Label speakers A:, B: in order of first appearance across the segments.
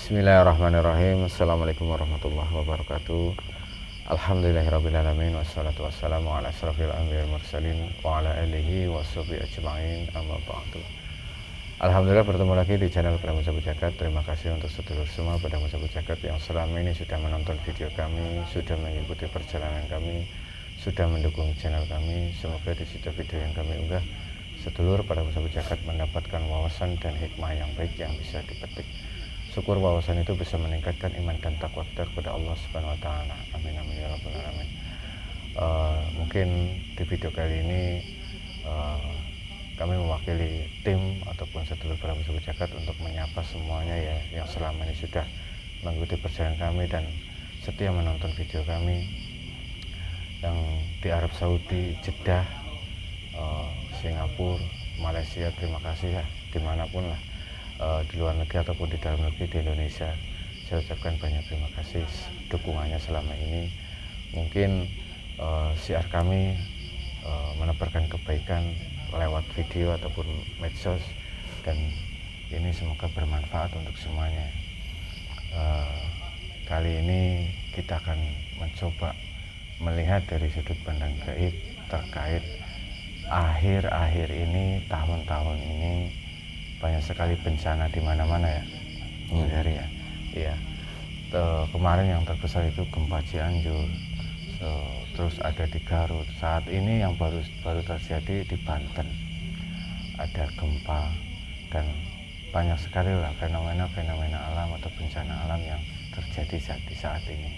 A: Bismillahirrahmanirrahim. Assalamualaikum warahmatullahi wabarakatuh. Alhamdulillahirrabbilalamin. Wassalatu wassalamu ala asrafil anbiya'i wal mursalin wa ala alihi wa sahbihi ajma'in, amma ba'du. Alhamdulillah bertemu lagi di channel Pada Musabu Jagat. Terima kasih untuk sedulur semua Pada Musabu Jagat yang selama ini sudah menonton video kami, sudah mengikuti perjalanan kami, sudah mendukung channel kami. Semoga di setiap video yang kami unggah, sedulur Pada Musabu Jagat mendapatkan wawasan dan hikmah yang baik yang bisa dipetik. Syukur wawasan itu bisa meningkatkan iman dan takwa kita kepada Allah Subhanahu wa taala. Amin amin ya rabbal alamin. Mungkin di video kali ini kami mewakili tim ataupun sedulur Pada Musabu Jagat untuk menyapa semuanya ya yang selama ini sudah mengikuti perjalanan kami dan setia menonton video kami yang di Arab Saudi, Jeddah, Singapura, Malaysia. Terima kasih ya, dimanapun lah, di luar negeri ataupun di dalam negeri, di Indonesia, saya ucapkan banyak terima kasih dukungannya selama ini. Mungkin siar kami menebarkan kebaikan lewat video ataupun medsos, dan ini semoga bermanfaat untuk semuanya. Kali ini kita akan mencoba melihat dari sudut pandang gaib terkait akhir-akhir ini, tahun-tahun ini banyak sekali bencana di mana-mana ya, dari ya. Iya. Kemarin yang terbesar itu gempa Cianjur, terus ada di Garut. Saat ini yang baru terjadi di Banten, ada gempa, dan banyak sekali lah fenomena alam atau bencana alam yang terjadi di saat ini.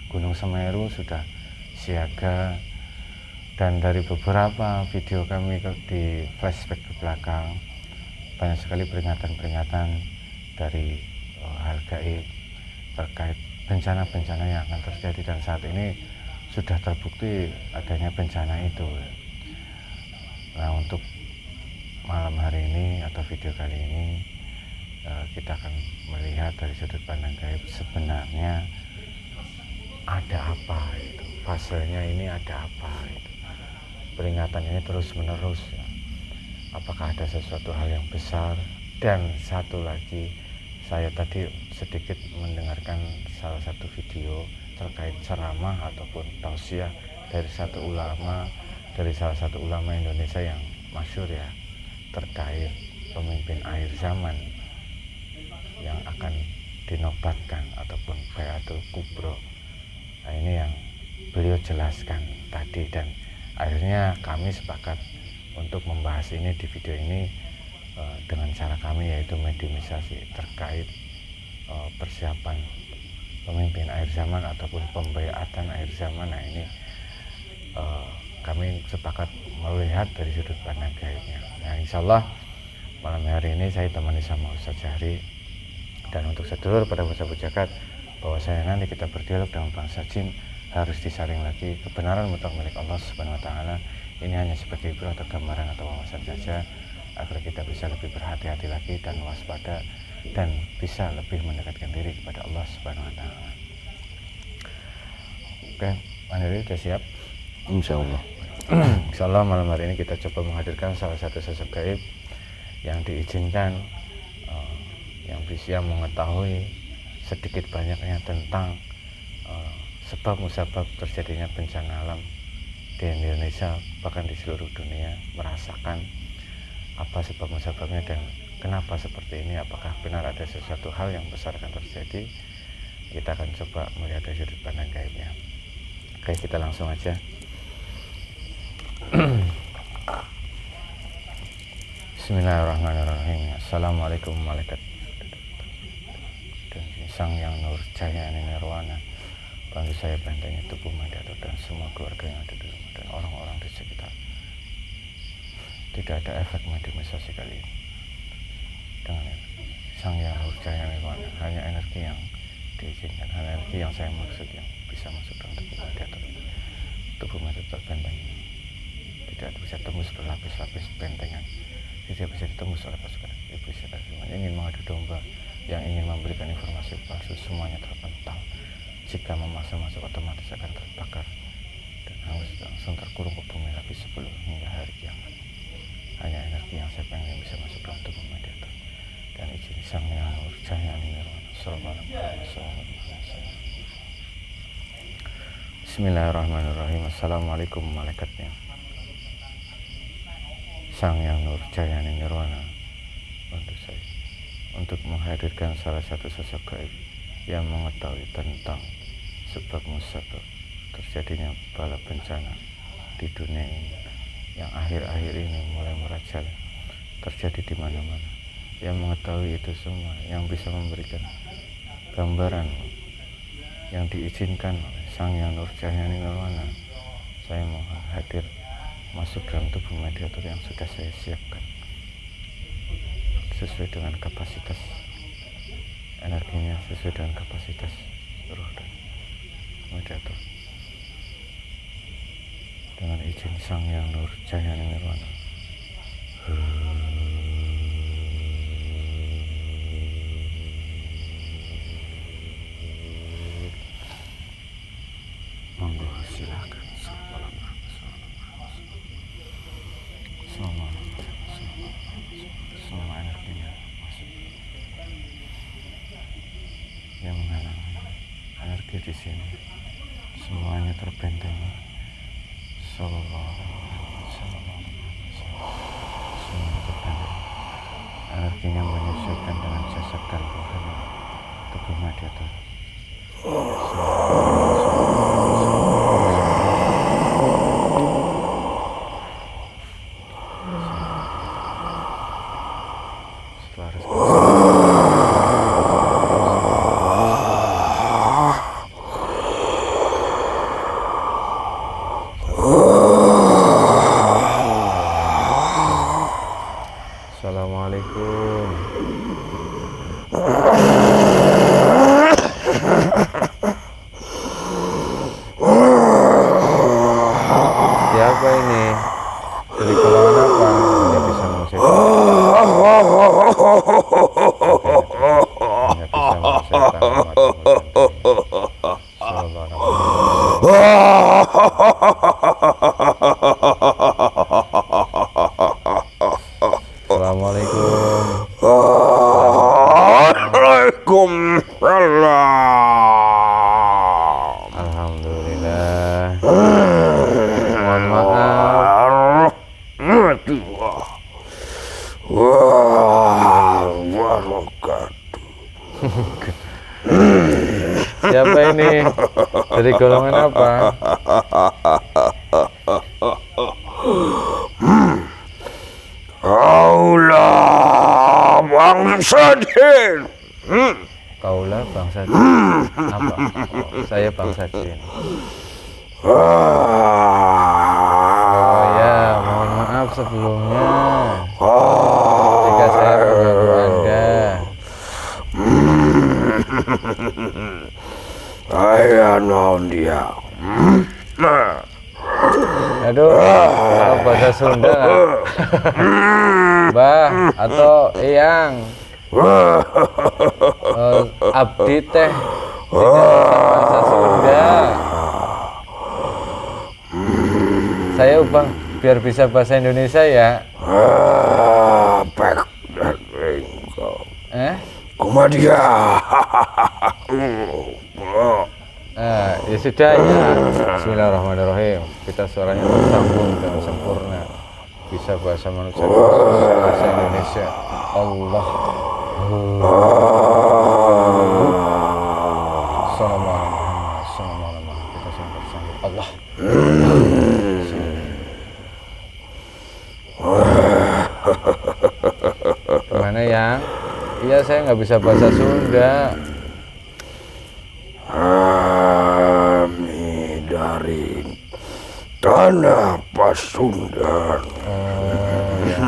A: Gunung Semeru sudah siaga, dan dari beberapa video kami di flashback ke belakang, banyak sekali peringatan-peringatan dari hal gaib terkait bencana-bencana yang akan terjadi, dan saat ini sudah terbukti adanya bencana itu. Nah, untuk malam hari ini atau video kali ini kita akan melihat dari sudut pandang gaib, sebenarnya ada apa itu, fasenya ini ada apa itu, peringatan ini terus menerus ya. Apakah ada sesuatu hal yang besar? Dan satu lagi, saya tadi sedikit mendengarkan salah satu video terkait ceramah ataupun tausiah dari salah satu ulama Indonesia yang masyhur ya, terkait pemimpin akhir zaman yang akan dinobatkan ataupun Baiatul Kubro. Nah, ini yang beliau jelaskan tadi, dan akhirnya kami sepakat untuk membahas ini di video ini dengan cara kami, yaitu mediumisasi terkait persiapan pemimpin akhir zaman ataupun pembaiatan akhir zaman. Nah, ini kami sepakat melihat dari sudut pandang gaibnya. Nah, insya Allah malam hari ini saya temani sama Ustaz Jahri. Dan untuk sedulur Pada Musabu Jagat, bahwa saya nanti kita berdialog dengan bangsa jin harus disaring lagi. Kebenaran mutlak milik Allah Subhanahu wa taala. Ini hanya sebagai ibrah atau gambaran atau wawasan saja, agar kita bisa lebih berhati-hati lagi dan waspada, dan bisa lebih mendekatkan diri kepada Allah Subhanahu wa taala. Oke, Mandiri sudah siap?
B: Insya Allah.
A: Insya Allah malam hari ini kita coba menghadirkan salah satu sosok gaib yang diizinkan, yang bisa mengetahui sedikit banyaknya tentang sebab musabab terjadinya bencana alam di Indonesia, bahkan di seluruh dunia, merasakan apa sebab musababnya dan kenapa seperti ini. Apakah benar ada sesuatu hal yang besar akan terjadi? Kita akan coba melihat dari sudut pandang gaibnya. Oke, kita langsung aja. Bismillahirrahmanirrahim. Assalamualaikum malaikat dan sang yang nur jaya nirwana, bantu saya bentengi tubuh Madiatur dan semua keluarga yang ada di rumah dan orang-orang di sekitar. Tidak ada efek mediumisasi kali ini. Dengan sang yang nur jaya nirwana, hanya energi yang diizinkan, hanya energi yang saya maksud yang bisa masuk dalam tubuh Madiatur. Tubuh Madiatur terbentengi, tidak bisa tembus berlapis-lapis bentengan, tidak bisa ditembus oleh pasukan iblis setan yang ingin mengadu domba, yang ingin memberikan informasi palsu. Semuanya terpental. Jika memaksa masuk, otomatis akan terbakar dan hangus langsung terkurung ke bumi lagi sebelum hingga hari kiamat. Hanya energi yang saya pengen bisa masuk dalam tubuh Madiatur, dan izin sang yang nur jaya nirwana Bismillahirrahmanirrahim. Assalamualaikum malaikatnya. Sang Yang Nur Jayani Nirwana bantu saya untuk menghadirkan salah satu sosok gaib yang mengetahui tentang sebab musabab terjadinya bala bencana di dunia ini yang akhir-akhir ini mulai merajalela terjadi di mana-mana, yang mengetahui itu semua, yang bisa memberikan gambaran yang diizinkan oleh Sang Yang Nur Jayani Nirwana. Saya mohon hadir masuk dalam tubuh mediator yang sudah saya siapkan sesuai dengan kapasitas energinya, sesuai dengan kapasitas roh dan mediator. Dengan izin Sang Yang Nur Jayani Nirwana. Monggo silakan. Semua energinya masuk, yang menghalangi energi di sini semuanya terbentengi. Semuanya terbentengi. Energinya menyesuaikan dengan jasad dan rohani tubuh mediator. Assalamualaikum. Siapa ini? Dari golongan apa? Hanya bisa mengusir. Hanya bisa Assalamualaikum. Waalaikumsalam. Alhamdulillah. Mohon maaf. Siapa ini? Dari golongan apa? Kaulah bangsa jin. Kaulah bangsa jin. Apa? Oh, saya bangsa jin. Oh ya, mohon maaf sebelumnya jika saya mengganggu Anda.
B: Saya non dia.
A: Aduh, kalau bahasa Sunda Mbah atau Eyang, abdi teh bahasa Sunda. Saya ubah biar bisa bahasa Indonesia ya.
B: Kumadia.
A: Ya sudah ya. Bismillahirrahmanirrahim. Kita suaranya tersambung dengan sempurna. Bisa bahasa manusia, bahasa Indonesia. Allah. Assalamualaikum. Kita sambung. Allah. Gimana ya? Iya, saya nggak bisa bahasa Sunda.
B: Kami dari tanah Pasundan.
A: Oh ya.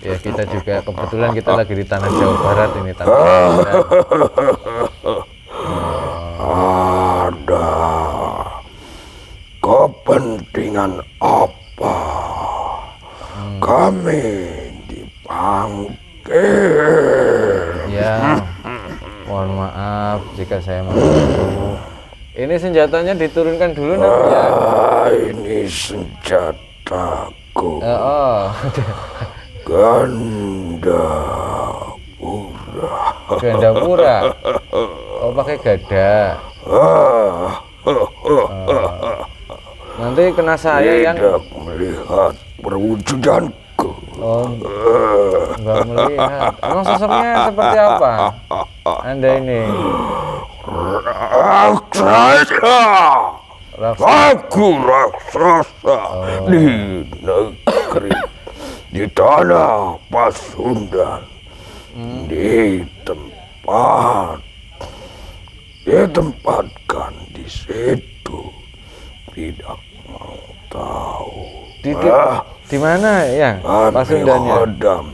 A: Ya kita juga kebetulan kita lagi di tanah Jawa Barat ini, tanah Pasundan.
B: Ada kepentingan apa kami dipanggil?
A: Ya, mohon maaf jika saya mengganggu. Ini senjatanya diturunkan dulu nanti ya.
B: Ini senjataku.
A: Oh.
B: Ganda Pura.
A: Gandapura. Oh, pakai gada. Nanti kena saya yang
B: Tidak melihat perwujudanku.
A: oh, nggak melihat. Emang sosoknya seperti apa? Anda ini
B: Raksasa.
A: raksasa.
B: Aku raksasa di negeri, di tanah Pasundan, ditempatkan di situ. Tidak mau tahu.
A: Di mana ya
B: Kami
A: Pasundannya?
B: hadam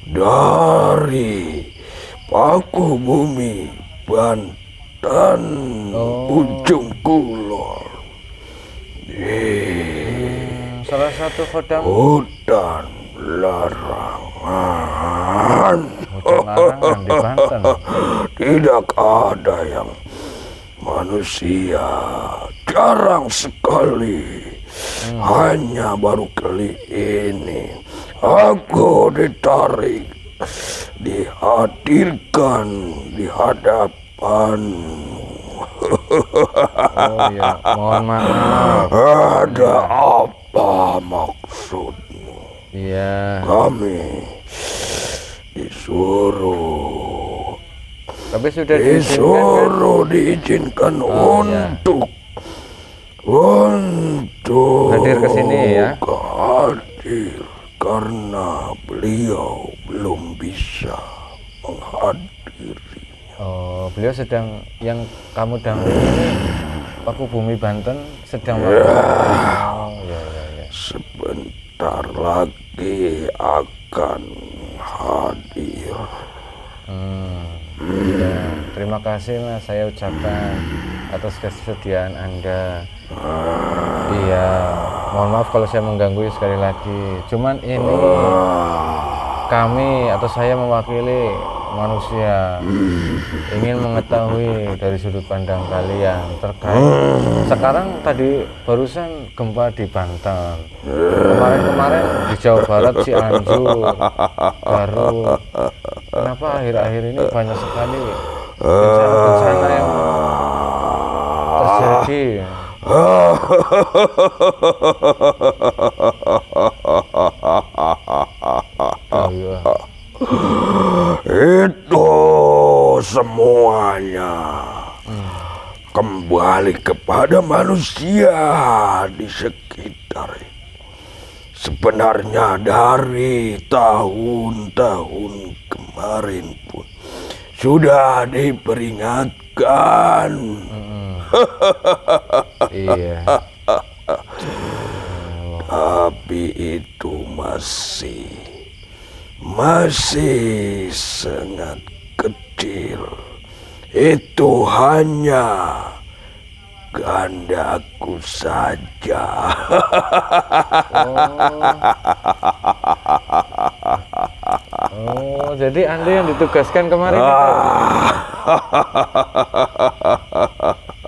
B: dari Paku Bumi Banten, ujung kulon.
A: Salah satu kodam
B: Hutan larangan.
A: hutan larangan di Banten.
B: Tidak ada yang manusia, jarang sekali. Hanya baru kali ini aku ditarik, dihadirkan di hadapanmu.
A: Oh ya, mohon maaf.
B: Ada apa maksudmu?
A: Iya,
B: Kami disuruh
A: tapi sudah diizinkan kan?
B: diizinkan
A: Oh, ya.
B: untuk
A: Hadir ke sini ya.
B: hadir karena beliau belum bisa menghadiri.
A: Oh, beliau sedang yang kamu dampingi ini Paku Bumi Banten sedang oh, ya.
B: Sebentar lagi akan hadir.
A: Ya, terima kasih Mas, saya ucapkan atas kesediaan Anda. Iya, mohon maaf kalau saya mengganggu sekali lagi. Cuman ini kami atau saya mewakili manusia ingin mengetahui dari sudut pandang kalian terkait sekarang tadi barusan gempa di Banten, kemarin di Jawa Barat Cianjur, Garut. Kenapa akhir-akhir ini banyak sekali bencana-bencana yang terjadi?
B: Itu semuanya kembali kepada manusia di sekitar. Sebenarnya dari tahun-tahun kemarin pun sudah diperingatkan.
A: Iya.
B: Tapi itu masih sangat kecil. Itu hanya gandaku saja.
A: Oh, jadi Anda yang ditugaskan kemarin itu?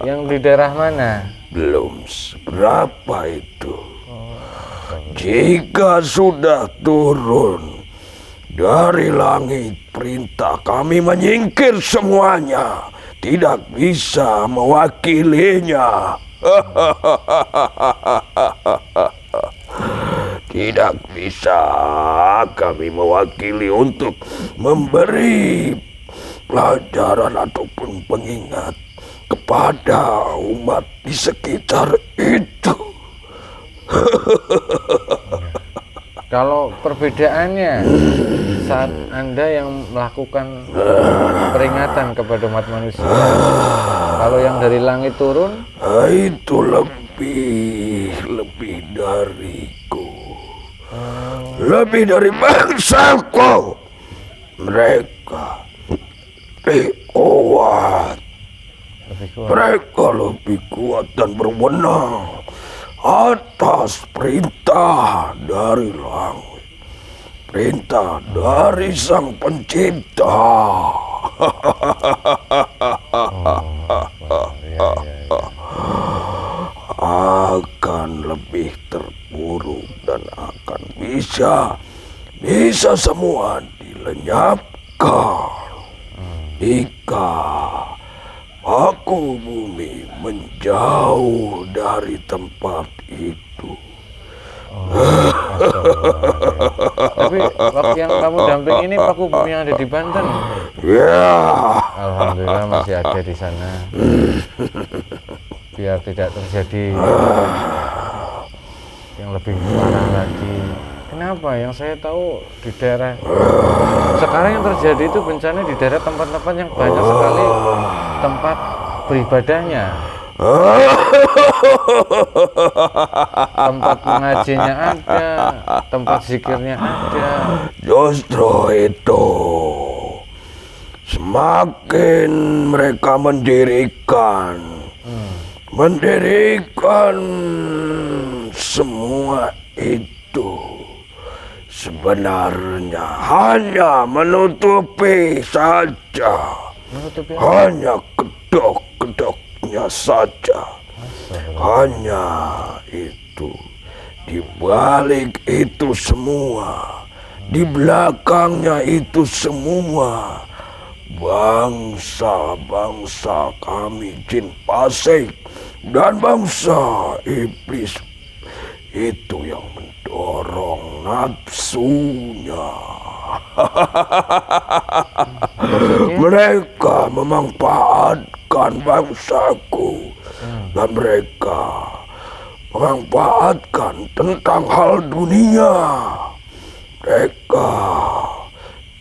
A: Yang di daerah mana?
B: Belum seberapa itu. Jika sudah turun dari langit perintah kami menyingkir semuanya, tidak bisa mewakilinya. Tidak bisa kami mewakili untuk memberi pelajaran ataupun pengingat kepada umat di sekitar itu.
A: Kalau perbedaannya saat Anda yang melakukan peringatan kepada umat manusia, kalau yang dari langit turun,
B: Itu lebih dariku, lebih dari bangsaku. Mereka lebih kuat.
A: lebih kuat.
B: Mereka lebih kuat dan berwenang atas perintah dari langit, perintah dari Sang Pencipta. Akan lebih terpuruk dan akan bisa semua dilenyapkan. Jika paku bumi menjauh dari tempat itu.
A: Astagfirullahaladzim. Tapi waktu yang kamu damping ini paku bumi yang ada di Banten.
B: Ya,
A: Alhamdulillah masih ada di sana. Biar tidak terjadi yang lebih parah lagi. Kenapa? Yang saya tahu di daerah sekarang yang terjadi itu bencana di daerah tempat-tempat yang banyak sekali tempat beribadahnya. Tempat mengajinya ada, tempat zikirnya ada.
B: justru itu. Semakin mereka mendirikan semua itu sebenarnya hanya menutupi saja,
A: Menutupi
B: hanya kedok-kedoknya saja, hanya itu. Di balik itu semua, di belakangnya itu semua, bangsa-bangsa kami jin pasik dan bangsa iblis itu yang mendorong nafsunya. Mereka memanfaatkan bangsaku dan mereka memanfaatkan tentang hal dunia. Mereka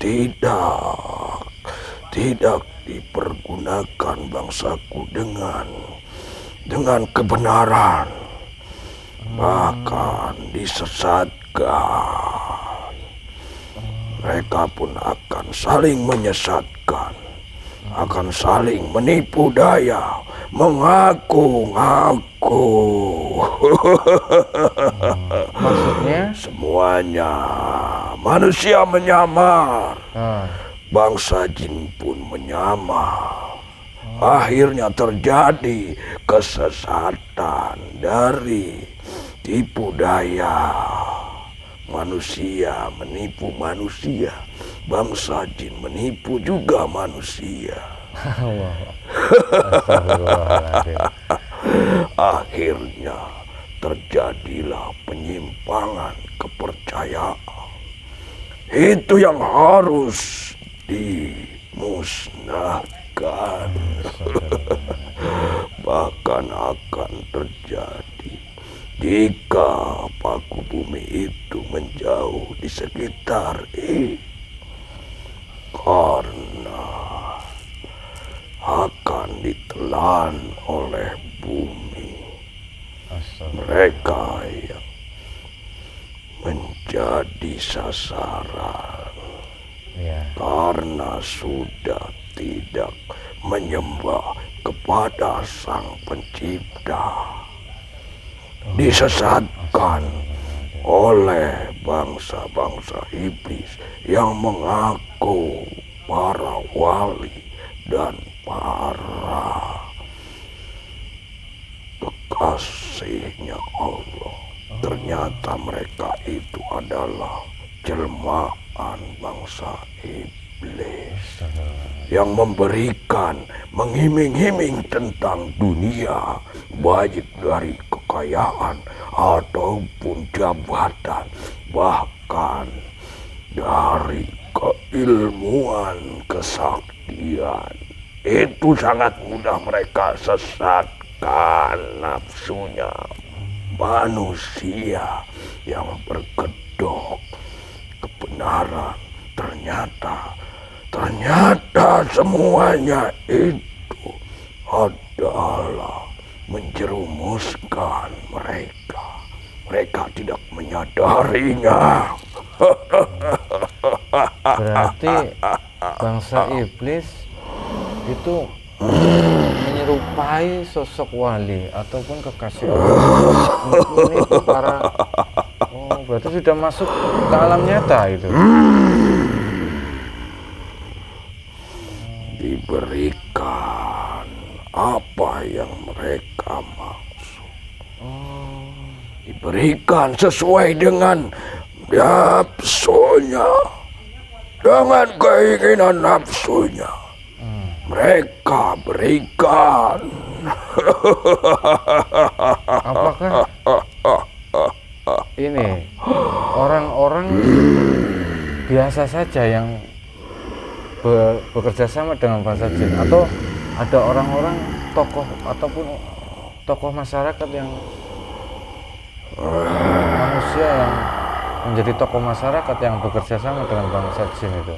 B: tidak dipergunakan bangsaku dengan kebenaran, bahkan disesatkan. Mereka pun akan saling menyesatkan, akan saling menipu daya, mengaku-ngaku.
A: maksudnya?
B: Semuanya manusia menyamar,
A: Ah,
B: bangsa jin pun menyamar. Akhirnya terjadi kesesatan dari tipu daya. Manusia menipu manusia, bangsa jin menipu juga manusia.
A: Allah. Astagfirullahaladzim.
B: Akhirnya terjadilah penyimpangan kepercayaan. Itu yang harus dimusnahkan. Bahkan akan terjadi jika paku bumi itu menjauh di sekitar ini, karena akan ditelan oleh bumi. Mereka yang menjadi sasaran
A: Ya.
B: karena sudah tidak menyembah kepada Sang Pencipta, disesatkan oleh bangsa-bangsa iblis yang mengaku para wali dan para kekasihnya Allah. Ternyata mereka itu adalah jelmaan bangsa iblis yang memberikan, mengiming-iming tentang dunia, baik dari kekayaan ataupun jabatan, bahkan dari keilmuan, kesaktian. Itu sangat mudah mereka sesatkan nafsunya. Manusia yang berkedok kebenaran, ternyata semuanya itu adalah menjerumuskan mereka. Mereka tidak menyadarinya.
A: Berarti bangsa iblis itu menyerupai sosok wali ataupun kekasih Allah. Ini itu para berarti sudah masuk ke alam nyata itu.
B: Diberikan apa yang mereka maksud. Diberikan sesuai dengan nafsunya, dengan keinginan nafsunya. mereka berikan.
A: Apakah ini orang-orang biasa saja yang bekerja sama dengan bangsa jin, atau ada orang-orang tokoh ataupun tokoh masyarakat yang manusia yang menjadi tokoh masyarakat yang bekerja sama dengan bangsa jin itu?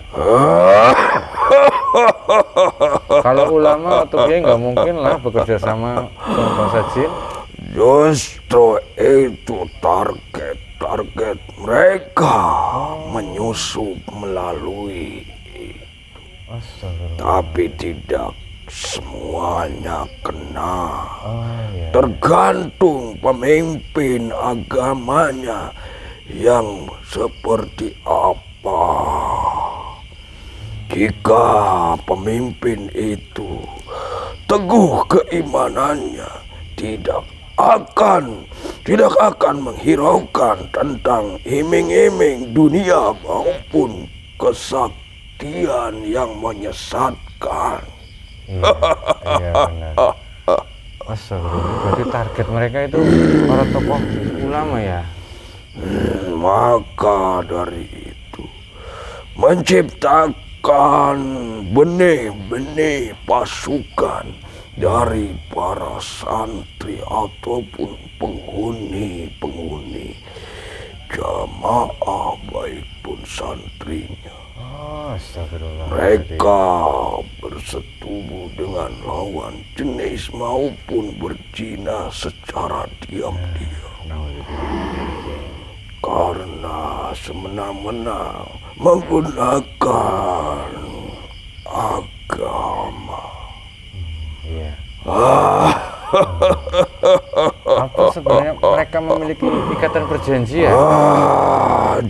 A: Kalau ulama atau kiai nggak mungkin lah bekerja sama dengan bangsa jin.
B: Justru itu target mereka menyusup melalui.
A: Astagfirullah.
B: Tapi tidak semuanya kena.
A: Iya.
B: Tergantung pemimpin agamanya yang seperti apa. Jika pemimpin itu teguh keimanannya, tidak akan menghiraukan tentang iming-iming dunia maupun kesaktian yang menyesatkan.
A: Iya benar. Astagfirullah. Berarti target mereka itu para tokoh ulama ya?
B: Maka dari itu menciptakan benih-benih pasukan dari para santri ataupun penghuni jamaah baik pun santrinya.
A: Astagfirullah.
B: Mereka bersetubuh dengan lawan jenis maupun berzina secara diam-diam. Karena semena-mena menggunakan agama.
A: Iya. Apa sebenarnya mereka memiliki ikatan perjanjian?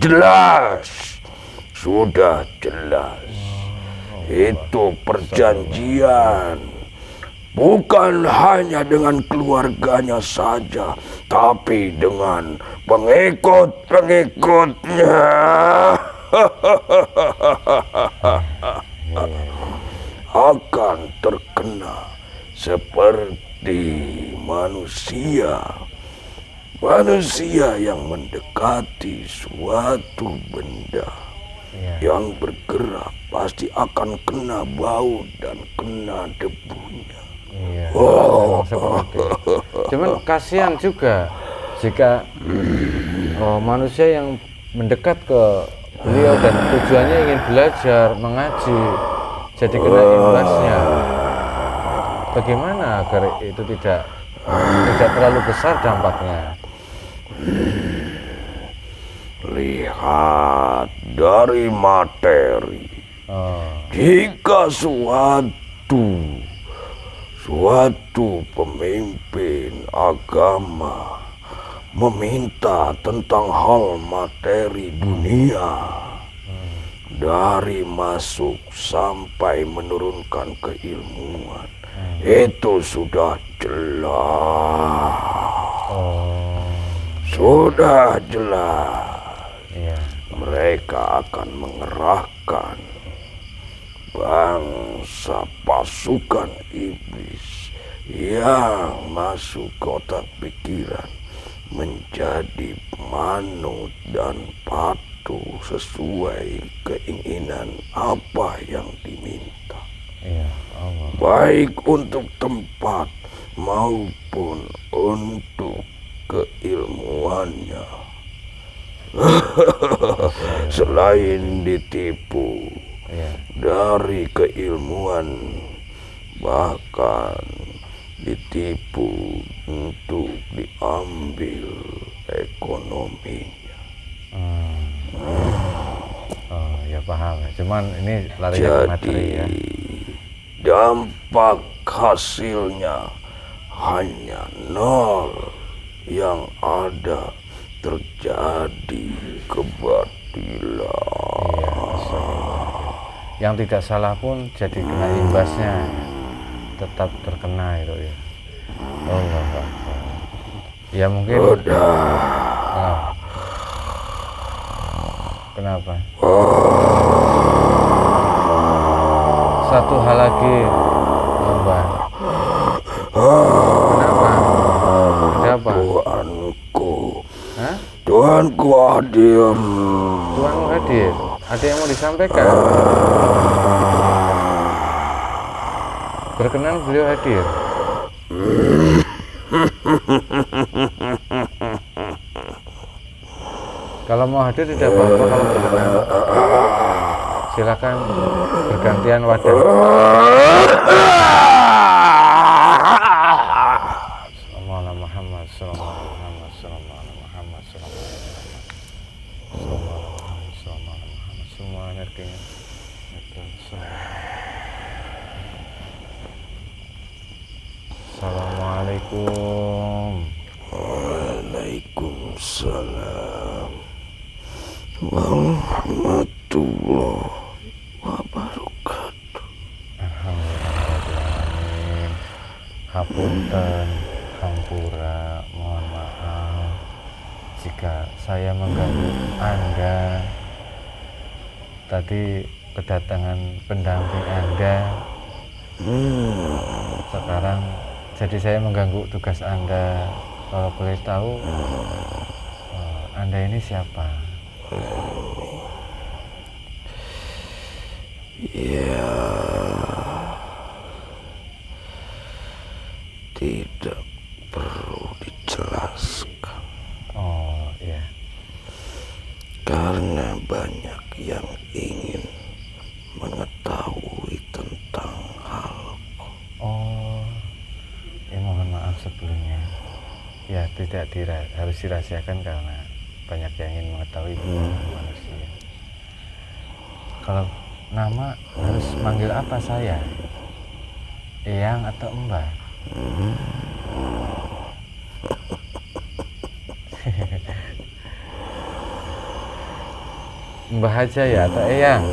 B: Jelas. Sudah jelas. Itu perjanjian. Bukan hanya dengan keluarganya saja, tapi dengan pengikut-pengikutnya. Akan terkena seperti manusia. Manusia yang mendekati suatu benda yang bergerak pasti akan kena bau dan kena debunya.
A: Iya, seperti itu. Cuman kasihan juga jika manusia yang mendekat ke beliau dan tujuannya ingin belajar, mengaji, jadi kena imbasnya. Bagaimana agar itu tidak terlalu besar dampaknya?
B: Lihat dari materi. Jika suatu pemimpin agama meminta tentang hal materi dunia, dari masuk sampai menurunkan keilmuan, itu sudah jelas. Sudah jelas. Mereka akan mengerahkan bangsa pasukan iblis yang masuk ke otak pikiran menjadi manut dan patuh sesuai keinginan apa yang diminta. Baik untuk tempat maupun untuk keilmuannya. Selain ditipu dari keilmuan, bahkan ditipu untuk diambil ekonominya.
A: Ya paham. Cuman ini lari ke materi ya.
B: Dampak hasilnya hanya nol. Yang ada terjadi kebatilan.
A: Yang tidak salah pun jadi kena imbasnya, tetap terkena itu ya. Allah. Ya mungkin. Kenapa? satu hal lagi, Mbah. Kenapa? Ada apa?
B: Tuanku,
A: Hah?
B: Tuanku hadir.
A: Tuanmu hadir. Ada yang mau disampaikan? Berkenan beliau hadir. Kalau mau hadir tidak apa-apa, kalau berkenan silakan bergantian wadah. Assalamualaikum Muhammad, Assalamualaikum Muhammad, Assalamualaikum Muhammad, Assalamualaikum Muhammad, semua energinya. Assalamualaikum.
B: Waalaikumsalam warahmatullahi wabarakatuh.
A: Alhamdulillahirrahmanirrahim. Hapunten, hampura, mohon maaf jika saya mengganggu Anda. Tadi kedatangan pendamping Anda. Sekarang jadi saya mengganggu tugas Anda. Kalau boleh tahu, Anda ini siapa?
B: Ya, tidak perlu dijelaskan
A: Oh ya,
B: karena banyak yang ingin mengetahui tentang hal.
A: oh ya, mohon maaf sebelumnya. Ya, tidak harus dirahasiakan karena banyak yang ingin mengetahui manusia. Kalau nama harus manggil apa saya? Eyang atau Mbah? Mbah aja ya atau Eyang?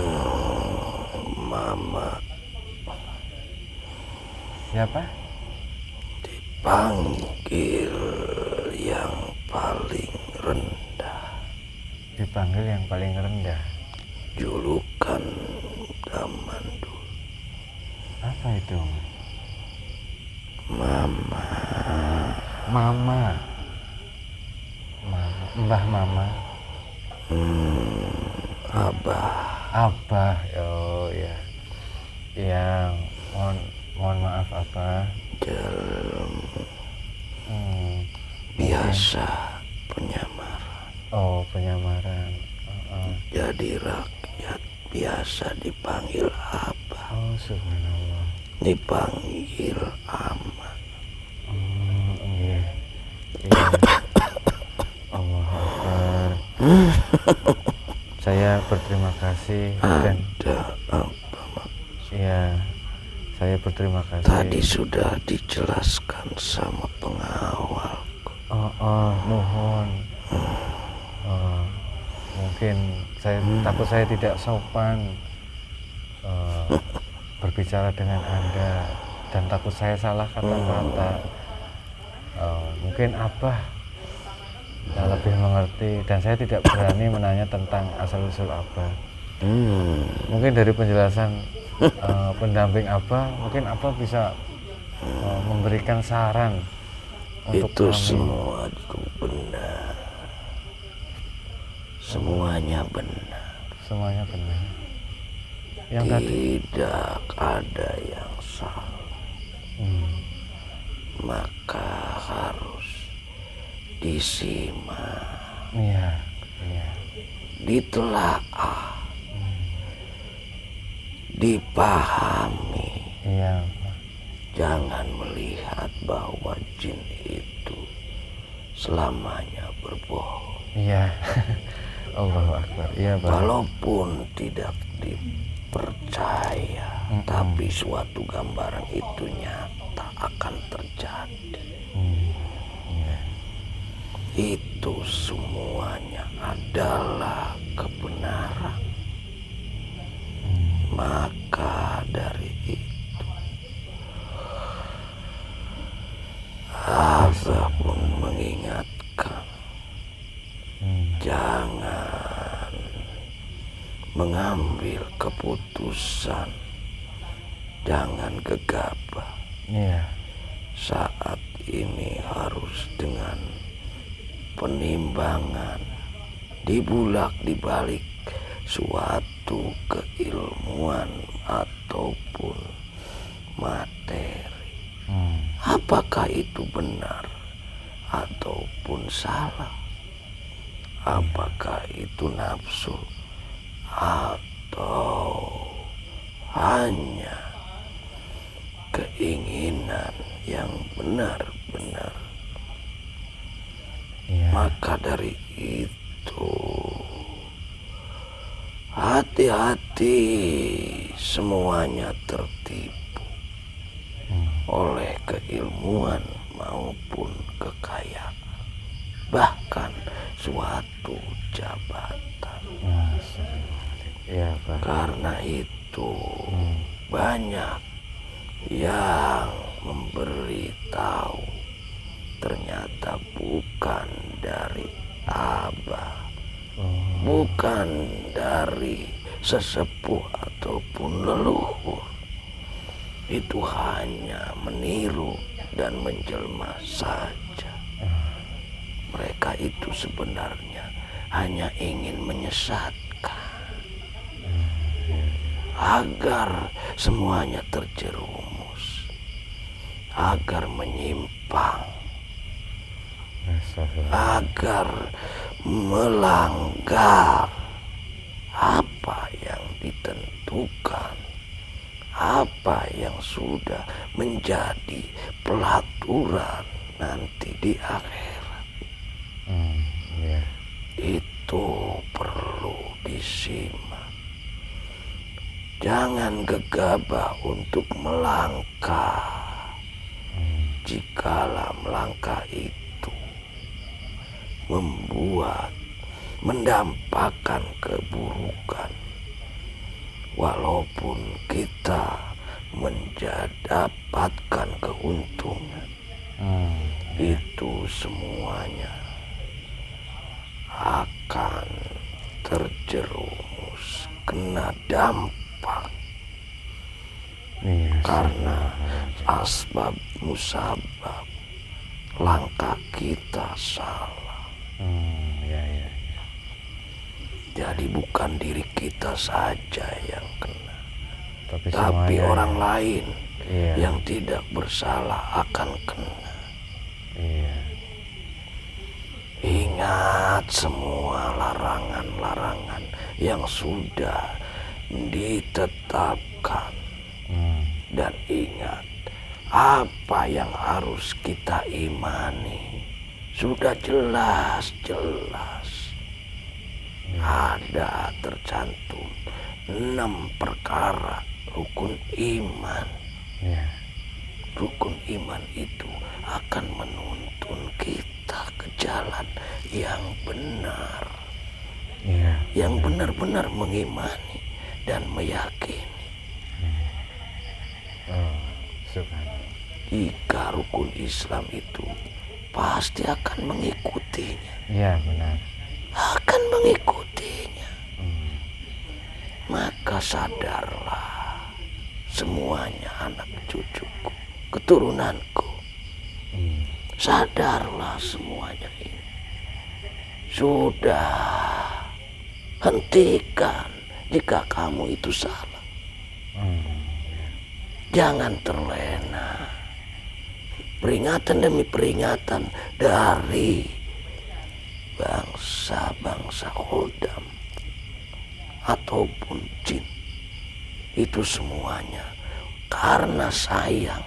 B: Mama
A: Siapa?
B: dipanggil yang paling rendah,
A: Dipanggil yang paling rendah.
B: julukan zaman dulu.
A: Apa itu?
B: Mama.
A: Mama. Mbah Mama.
B: Abah.
A: Abah. Oh ya. Yang mohon maaf Abah.
B: Dalam
A: Mungkin-
B: biasa penyamaran.
A: Oh, penyamaran.
B: Jadi rakyat biasa dipanggil Abah,
A: Oh, subhanallah.
B: dipanggil Aman.
A: Iya. Iya. Allah Akbar. Saya berterima kasih dan
B: Ada apa, Mak?
A: ya, saya berterima kasih.
B: Tadi sudah dijelaskan sama pengawalku.
A: Mohon. Mungkin saya takut saya tidak sopan berbicara dengan Anda dan takut saya salah kata-kata. Mungkin Abah lebih mengerti dan saya tidak berani menanya tentang asal-usul Abah. Mungkin dari penjelasan pendamping Abah, mungkin Abah bisa memberikan saran untuk
B: Itu
A: kami.
B: semua benar. Semuanya benar.
A: Semuanya benar. Yang tadi
B: Tidak ada yang salah. Maka harus disimak,
A: iya.
B: ditelaah, dipahami.
A: Iya.
B: Jangan melihat bahwa jin itu selamanya berbohong.
A: Iya. Allahu Akbar. Iya, Pak.
B: Walaupun tidak dipercaya, tapi suatu gambaran itu nyata akan terjadi. Itu semuanya adalah kebenaran. Maka dari itu, Abah pun mengingatkan, jangan mengambil keputusan Jangan gegabah.
A: Iya.
B: Saat ini harus dengan penimbangan, dibalik suatu keilmuan ataupun materi. Apakah itu benar ataupun salah? Apakah itu nafsu atau hanya keinginan yang benar-benar? Maka dari itu hati-hati, semuanya tertipu oleh keilmuan maupun kekayaan, bahkan suatu jabatan.
A: Iya, Pak.
B: Karena itu banyak yang memberitahu ternyata bukan dari Abah, bukan dari sesepuh ataupun leluhur. Itu hanya meniru dan menjelma saja. Mereka itu sebenarnya hanya ingin menyesatkan agar semuanya terjerumus, agar menyimpang, agar melanggar apa yang ditentukan, apa yang sudah menjadi pelaturan nanti di akhirat. Itu perlu disimak. Jangan gegabah untuk melangkah. Jikalau melangkah itu mendampakkan keburukan, walaupun kita mendapatkan keuntungan, itu semuanya akan terjerumus, kena dampak. Karena asbab musabab, langkah kita salah. Jadi bukan diri kita saja yang kena, tapi orang lain yang tidak bersalah akan kena. Ingat semua larangan-larangan yang sudah ditetapkan. Dan ingat apa yang harus kita imani. Sudah jelas-jelas ada tercantum 6 perkara rukun iman. Rukun iman itu akan menuntun kita ke jalan yang benar, yang benar-benar mengimani dan meyakini. Jika rukun Islam itu pasti akan mengikutinya.
A: Iya, benar.
B: Akan mengikutinya. Maka sadarlah semuanya anak cucuku, keturunanku. Sadarlah semuanya ini. Sudah, hentikan jika kamu itu salah. Jangan terlena. Peringatan demi peringatan dari bangsa-bangsa Khodam ataupun jin, itu semuanya karena sayang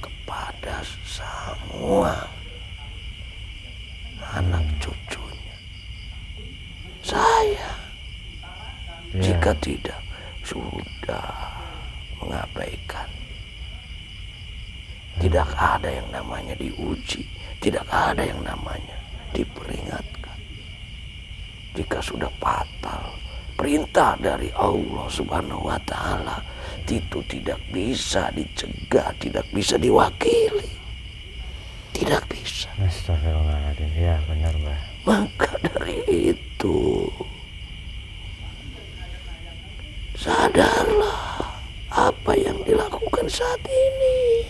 B: kepada semua anak cucunya. Sayang. Jika tidak, sudah mengabaikan. Tidak ada yang namanya diuji, tidak ada yang namanya diperingatkan. Jika sudah fatal, perintah dari Allah Subhanahu wa Ta'ala itu tidak bisa dicegah, tidak bisa diwakili, tidak bisa.
A: Astagfirullahaladzim, ya benar, Mbah.
B: Maka dari itu Sadarlah apa yang dilakukan saat ini.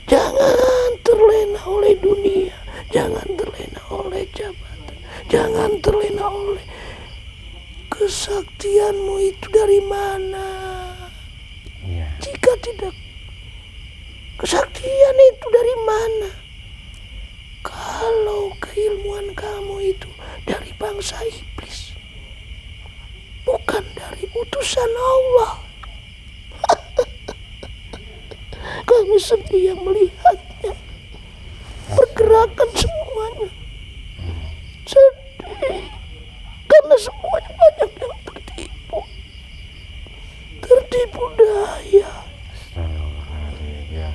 B: Jangan terlena oleh dunia, jangan terlena oleh jabatan, jangan terlena oleh kesaktianmu itu dari mana.
A: Iya.
B: Jika tidak, kesaktian itu dari mana? Kalau keilmuan kamu itu dari bangsa iblis, bukan dari utusan Allah. Kami sedih melihatnya, pergerakan semuanya sedih, karena semuanya banyak yang tertipu daya.
A: Astagfirullahaladzim, ya.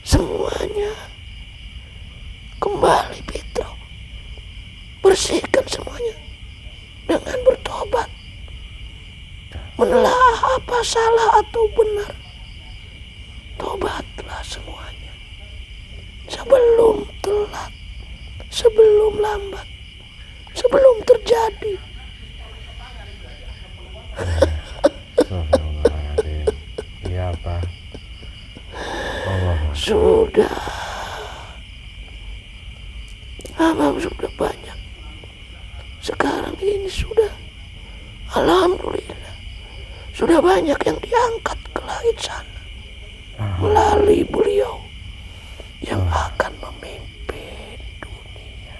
B: Semuanya kembali fitrah, bersihkan semuanya dengan bertobat, menelaah apa salah atau benar. Tobatlah semuanya sebelum telat, sebelum lambat, sebelum terjadi.
A: Astagfirullahaladzim. Iya, Pak. Allah.
B: Sudah, Abang sudah banyak. Sekarang ini sudah, alhamdulillah, sudah banyak yang diangkat ke langit sana melalui beliau yang akan memimpin dunia.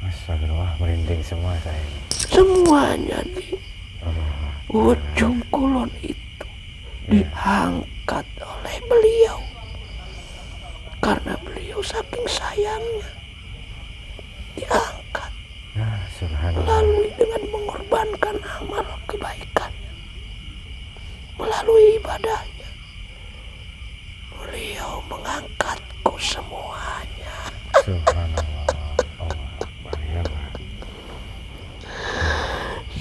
A: Astagfirullah, merinding semua saya.
B: Semuanya di
A: Allah.
B: ujung kulon itu diangkat oleh beliau, karena beliau saking sayangnya diangkat
A: Subhanallah.
B: melalui dengan mengorbankan amal kebaikannya, melalui ibadahnya. Beliau mengangkatku semuanya.
A: Subhanallah. Allah Akbar, ya, Pak.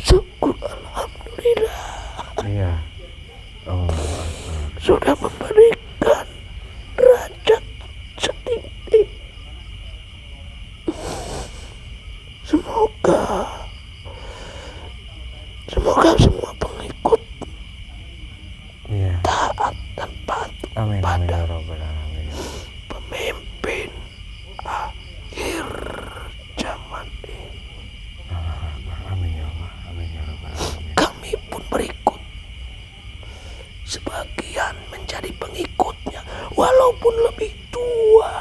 B: Syukur alhamdulillah.
A: Iya. Allah Akbar.
B: Sudah memberikan derajat setinggi. Semoga semua pengikut
A: Iya.
B: taat dan patuh
A: Amin, amin,
B: pada
A: ya Rabbal Alamin.
B: pemimpin akhir zaman ini.
A: Allah Akbar. Amin ya Allah. Amin ya Rabbal Alamin.
B: Kami pun berikut sebagian menjadi pengikutnya, walaupun lebih tua,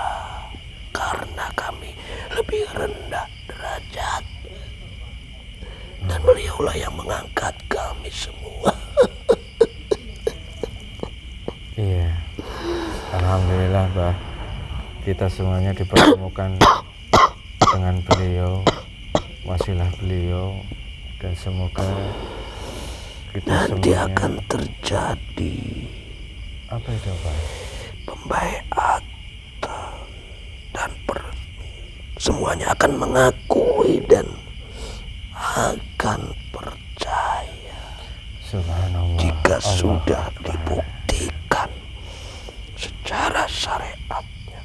B: karena kami lebih rendah derajatnya, dan beliaulah yang mengangkat kami semua.
A: Iya. Alhamdulillah, Bah. Kita semuanya dipertemukan dengan beliau, wasilah beliau, dan semoga kita
B: Nanti
A: semuanya
B: akan terjadi
A: apa itu, Pak?
B: pembaiatan dan semuanya akan mengakui dan akan percaya
A: Subhanallah.
B: jika
A: Allah
B: sudah
A: Akbar.
B: dibuktikan secara syariatnya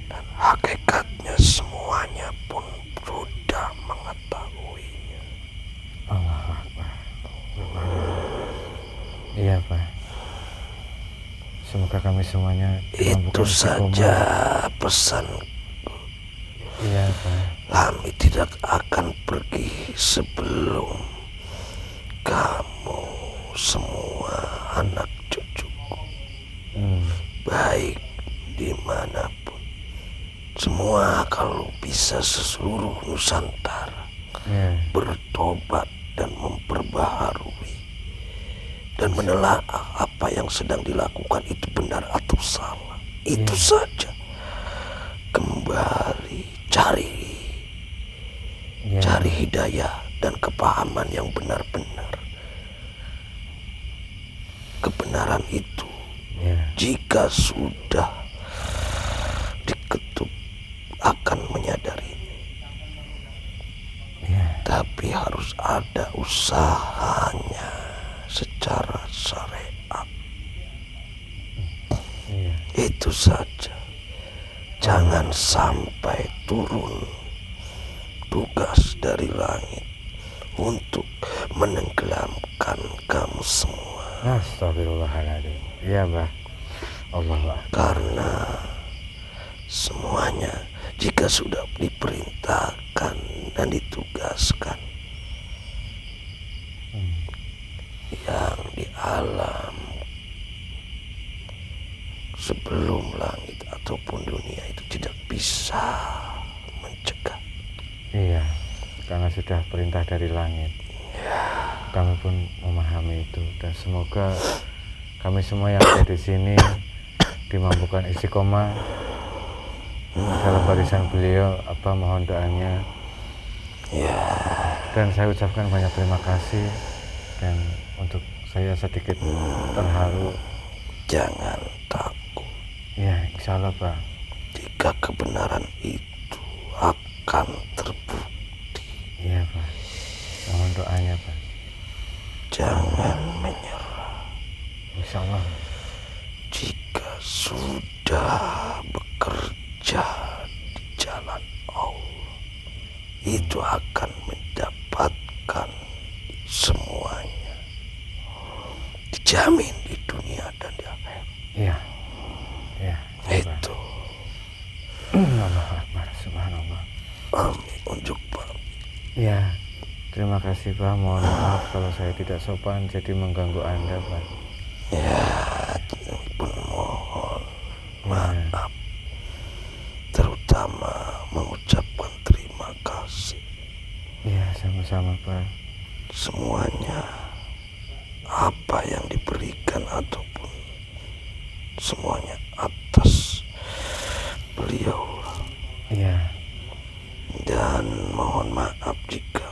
B: dan hakikatnya, semuanya pun sudah mengetahuinya.
A: Allah Akbar. Iya, Pak. Semoga kami semuanya
B: Itu
A: dimampukan
B: saja
A: istiqomah.
B: pesan.
A: Iya, Pak.
B: Kami tidak akan pergi sebelum kamu semua anak cucuku, baik dimanapun, semua kalau bisa seluruh Nusantara
A: Iya.
B: bertobat dan memperbaharui dan menelaah apa yang sedang dilakukan itu benar atau salah. Itu saja. Kembali cari hidayah dan kepahaman yang benar-benar. Kebenaran itu jika sudah diketuk akan menyadarinya. Tapi harus ada usahanya secara syariat. Itu saja. Jangan sampai turun tugas dari langit untuk menenggelamkan kamu semua.
A: Astagfirullahaladzim. Iya, Mbah. Allah.
B: Karena semuanya jika sudah diperintahkan dan ditugaskan, yang di alam sebelum langit ataupun dunia itu tidak bisa mencegah.
A: Iya, karena sudah perintah dari langit. Kami pun memahami itu, dan semoga kami semua yang ada di sini dimampukan istiqomah dalam barisan beliau. Mohon doanya.
B: Ya,
A: Dan saya ucapkan banyak terima kasih, dan untuk saya sedikit terharu.
B: jangan takut.
A: Ya, insya Allah, Pak.
B: Jika kebenaran itu akan terbukti,
A: Iya, Pak. Mohon doanya, Pak.
B: jangan menyerah.
A: Insya Allah.
B: Jika sudah bekerja di jalan Allah, itu akan mendapatkan semuanya, dijamin di dunia dan di akhirat.
A: Iya. Iya.
B: Itu.
A: Allahu Akbar. Subhanallah.
B: Amin. Unjuk Pak.
A: Ya, terima kasih, Pak. Mohon maaf kalau saya tidak sopan jadi mengganggu Anda, Pak.
B: Ya, pun mohon
A: Ya.
B: maaf, terutama mengucapkan terima kasih
A: Ya, sama-sama, Pak.
B: semuanya apa yang diberikan ataupun semuanya atas beliau,
A: Iya.
B: dan mohon maaf jika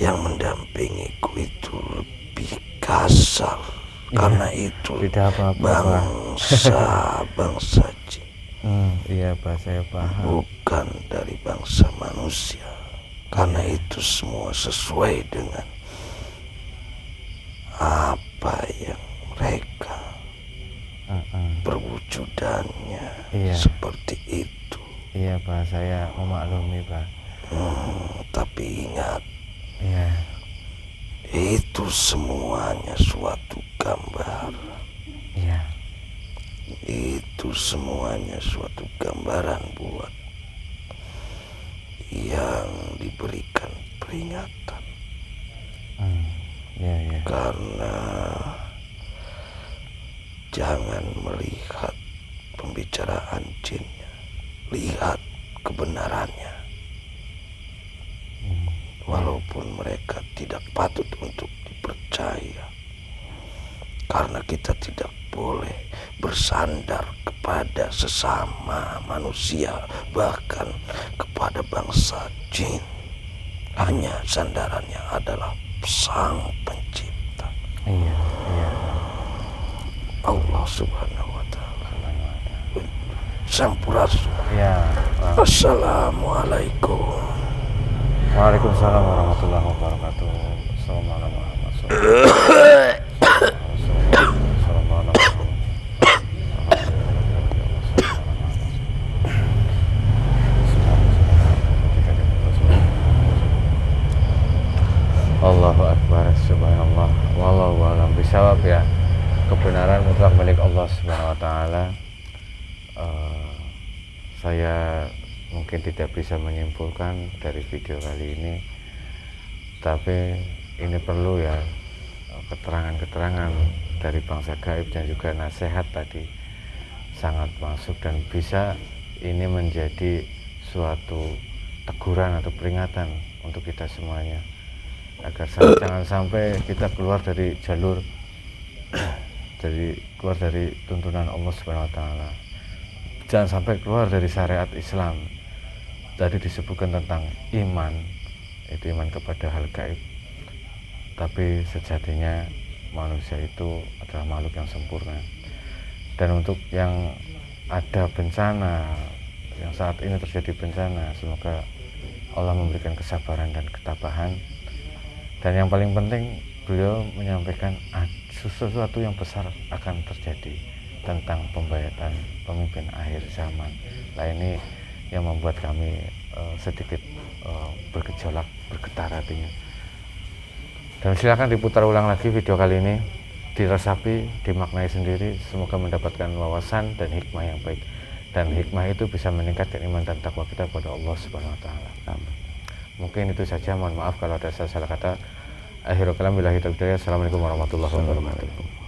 B: yang mendampingiku itu lebih kasar.
A: Iya,
B: Karena itu
A: tidak apa-apa, Pak.
B: bangsa jin,
A: Iya, Pak, saya paham.
B: bukan dari bangsa manusia. Karena itu semua sesuai dengan apa yang mereka perwujudannya.
A: Iya.
B: Seperti itu.
A: Iya, Pak, saya memaklumi, Pak.
B: Tapi ingat,
A: Iya.
B: itu semuanya suatu gambaran.
A: Iya.
B: Itu semuanya suatu gambaran buat yang diberikan peringatan.
A: Iya, iya.
B: Karena jangan melihat pembicaraan jinnya, lihat kebenarannya. Walaupun mereka tidak patut untuk dipercaya, karena kita tidak boleh bersandar kepada sesama manusia, bahkan kepada bangsa jin. Hanya sandarannya adalah Sang Pencipta,
A: Iya, iya.
B: Allah Subhanahu wa Ta'ala. Sampurasun.
A: Iya, Pak.
B: Assalamualaikum.
A: Waalaikumsalam warahmatullahi wabarakatuh. Assalamualaikum warahmatullahi wabarakatuh. Allahu Akbar. Subhanallah. Wallahu a'lam bishawab. Ya, kebenaran mutlak milik Allah Subhanahu wa Ta'ala. Saya mungkin tidak bisa menyimpulkan dari video kali ini, tapi ini perlu ya keterangan-keterangan dari bangsa gaib dan juga nasihat tadi sangat masuk, dan bisa ini menjadi suatu teguran atau peringatan untuk kita semuanya, agar jangan sampai kita keluar dari jalur keluar dari tuntunan Allah Subhanahu wa Ta'ala. Jangan sampai keluar dari syariat Islam. Tadi disebutkan tentang iman, itu iman kepada hal gaib, tapi sejatinya manusia itu adalah makhluk yang sempurna. Dan untuk yang ada bencana, yang saat ini terjadi bencana, semoga Allah memberikan kesabaran dan ketabahan. Dan yang paling penting, beliau menyampaikan sesuatu yang besar akan terjadi tentang pembayatan pemimpin akhir zaman. Nah, ini yang membuat kami sedikit bergejolak, bergetar hatinya. Dan silakan diputar ulang lagi video kali ini, diresapi, dimaknai sendiri, semoga mendapatkan wawasan dan hikmah yang baik. Dan hikmah itu bisa meningkatkan iman dan takwa kita kepada Allah Subhanahu wa taala. Amin. Mungkin itu saja, mohon maaf kalau ada salah kata. Akhirul kalam billahi taufiq. Assalamualaikum warahmatullahi wabarakatuh.